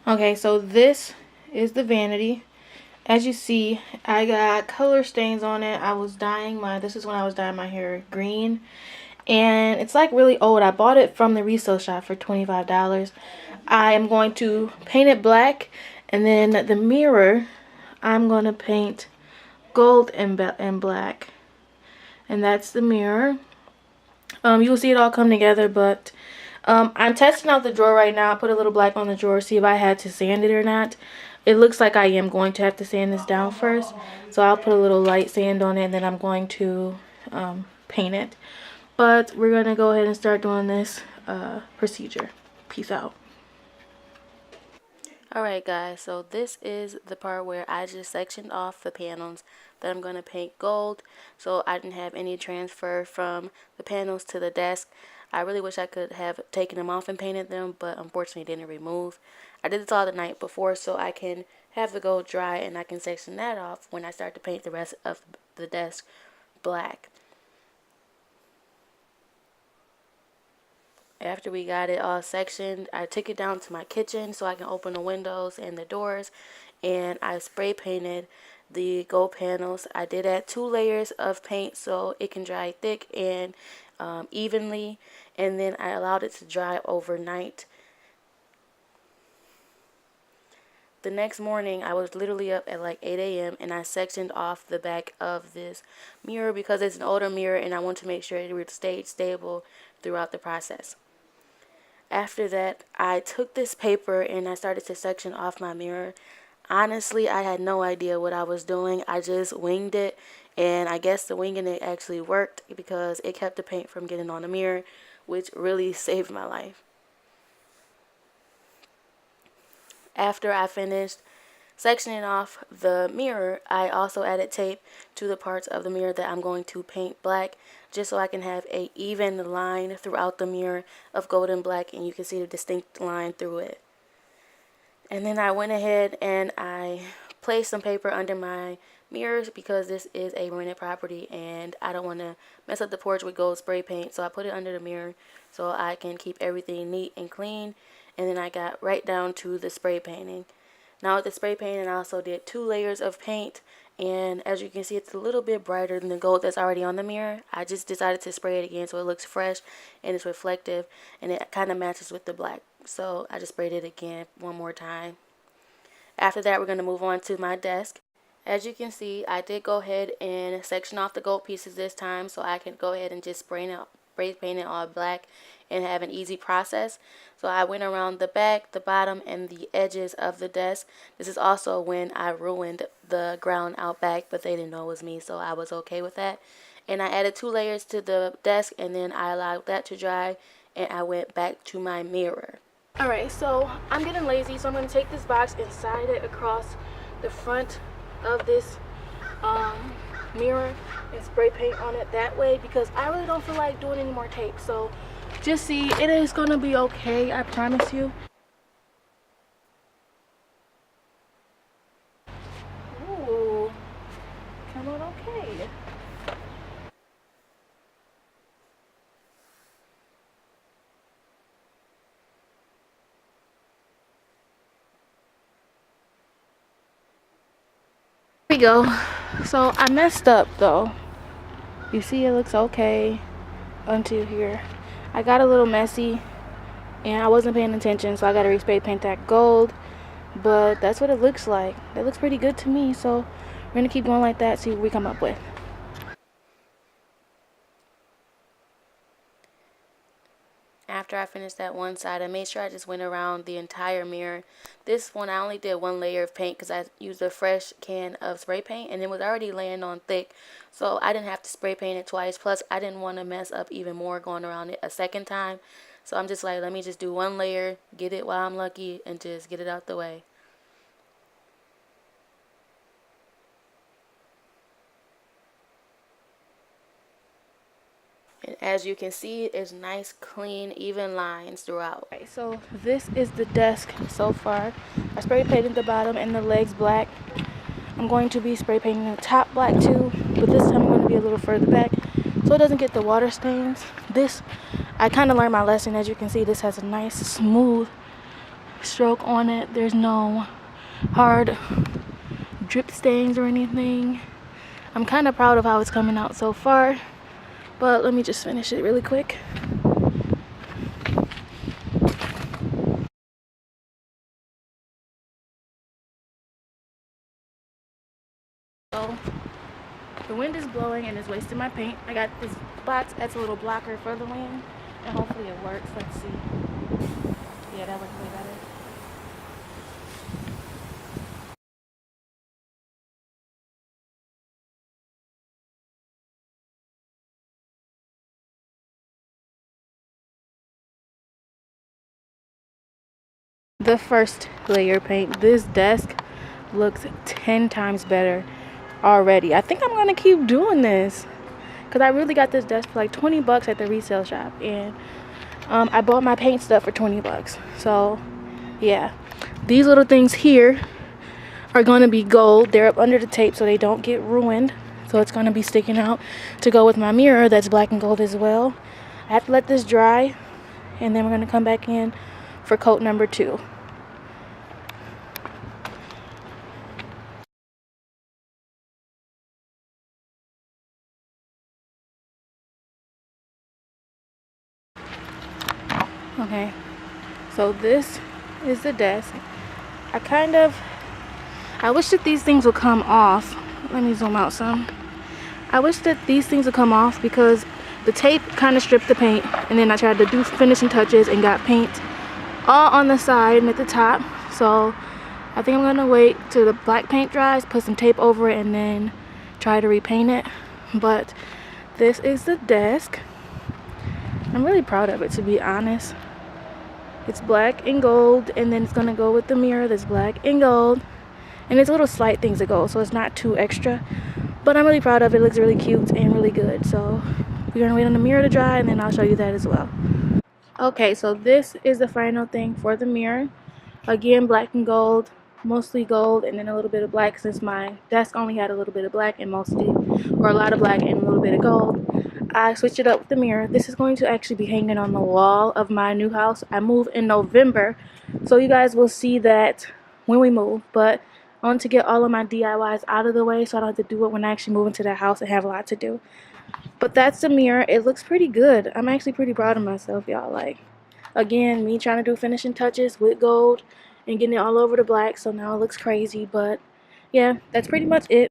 Okay, so this is the Vanity. As you see, I got color stains on it. This is when I was dyeing my hair green. And it's like really old. I bought it from the resale shop for $25. I am going to paint it black. And then the mirror, I'm going to paint gold and black. And that's the mirror. You'll see it all come together, but I'm testing out the drawer right now. I put a little black on the drawer, see if I had to sand it or not. It looks like I am going to have to sand this down first. So I'll put a little light sand on it, and then I'm going to paint it. But we're going to go ahead and start doing this procedure. Peace out. Alright guys, so this is the part where I just sectioned off the panels that I'm going to paint gold, so I didn't have any transfer from the panels to the desk. I really wish I could have taken them off and painted them, but unfortunately didn't remove. I did this all the night before so I can have the gold dry and I can section that off when I start to paint the rest of the desk black. After we got it all sectioned, I took it down to my kitchen so I can open the windows and the doors, and I spray painted the gold panels. I did add 2 layers of paint so it can dry thick and evenly, and then I allowed it to dry overnight. The next morning, I was literally up at like 8 a.m. and I sectioned off the back of this mirror because it's an older mirror and I want to make sure it would stay stable throughout the process. After that, I took this paper and I started to section off my mirror. Honestly, I had no idea what I was doing. I just winged it, and I guess the winging it actually worked because it kept the paint from getting on the mirror, which really saved my life. After I finished sectioning off the mirror, I also added tape to the parts of the mirror that I'm going to paint black, just so I can have a even line throughout the mirror of golden black, and you can see the distinct line through it. And then I went ahead and I placed some paper under my mirrors because this is a rented property and I don't want to mess up the porch with gold spray paint, so I put it under the mirror so I can keep everything neat and clean. And then I got right down to the spray painting. Now with the spray painting, I also did 2 layers of paint, and as you can see, it's a little bit brighter than the gold that's already on the mirror. I just decided to spray it again so it looks fresh and it's reflective, and it kind of matches with the black. So I just sprayed it again one more time. After that, we're going to move on to my desk. As you can see, I did go ahead and section off the gold pieces this time so I can go ahead and just spray paint it all black and have an easy process. So I went around the back, the bottom, and the edges of the desk. This is also when I ruined the ground out back, but they didn't know it was me, so I was okay with that. And I added 2 layers to the desk, and then I allowed that to dry, and I went back to my mirror. Alright, so I'm getting lazy, so I'm going to take this box and slide it across the front of this mirror and spray paint on it that way because I really don't feel like doing any more tape. So just see, it is going to be okay, I promise you. Ooh, come out okay. Here we go. So I messed up though. You see it looks okay until here. I got a little messy and I wasn't paying attention, so I got to respray paint that gold. But that's what it looks like. That looks pretty good to me, so we're going to keep going like that, see what we come up with. After I finished that one side, I made sure I just went around the entire mirror. This one, I only did 1 layer of paint because I used a fresh can of spray paint and it was already laying on thick. So I didn't have to spray paint it twice. Plus, I didn't want to mess up even more going around it a second time. So I'm just like, let me just do 1 layer, get it while I'm lucky, and just get it out the way. And as you can see, it's nice, clean, even lines throughout. Okay, so this is the desk so far. I spray painted the bottom and the legs black. I'm going to be spray painting the top black too, but this time I'm going to be a little further back so it doesn't get the water stains. I kind of learned my lesson. As you can see, this has a nice, smooth stroke on it. There's no hard drip stains or anything. I'm kind of proud of how it's coming out so far, but let me just finish it really quick. So the wind is blowing and it's wasting my paint. I got this box that's a little blocker for the wind, and hopefully it works. Let's see. Yeah, that works way better. The first layer paint. This desk looks 10 times better already. I think I'm gonna keep doing this because I really got this desk for like 20 bucks at the resale shop, and I bought my paint stuff for 20 bucks. So yeah, these little things here are gonna be gold. They're up under the tape so they don't get ruined. So it's gonna be sticking out to go with my mirror that's black and gold as well. I have to let this dry, and then we're gonna come back in for coat number 2. Okay, so this is the desk. I wish that these things would come off. Let me zoom out some. I wish that these things would come off because the tape kind of stripped the paint, and then I tried to do finishing touches and got paint all on the side and at the top. So I think I'm gonna wait till the black paint dries, put some tape over it, and then try to repaint it. But this is the desk. I'm really proud of it, to be honest. It's black and gold, and then it's gonna go with the mirror that's black and gold, and it's little slight things that go, so it's not too extra, but I'm really proud of it. It looks really cute and really good. So we're gonna wait on the mirror to dry, and then I'll show you that as well. Okay, so this is the final thing for the mirror. Again, black and gold, mostly gold, and then a little bit of black, since my desk only had a little bit of black and mostly, or a lot of black and a little bit of gold. I switched it up with the mirror. This is going to actually be hanging on the wall of my new house. I move in November, so you guys will see that when we move. But I want to get all of my DIYs out of the way so I don't have to do it when I actually move into that house and have a lot to do. But that's the mirror. It looks pretty good. I'm actually pretty proud of myself, y'all. Like, again, me trying to do finishing touches with gold and getting it all over the black, so now it looks crazy. But yeah, that's pretty much it.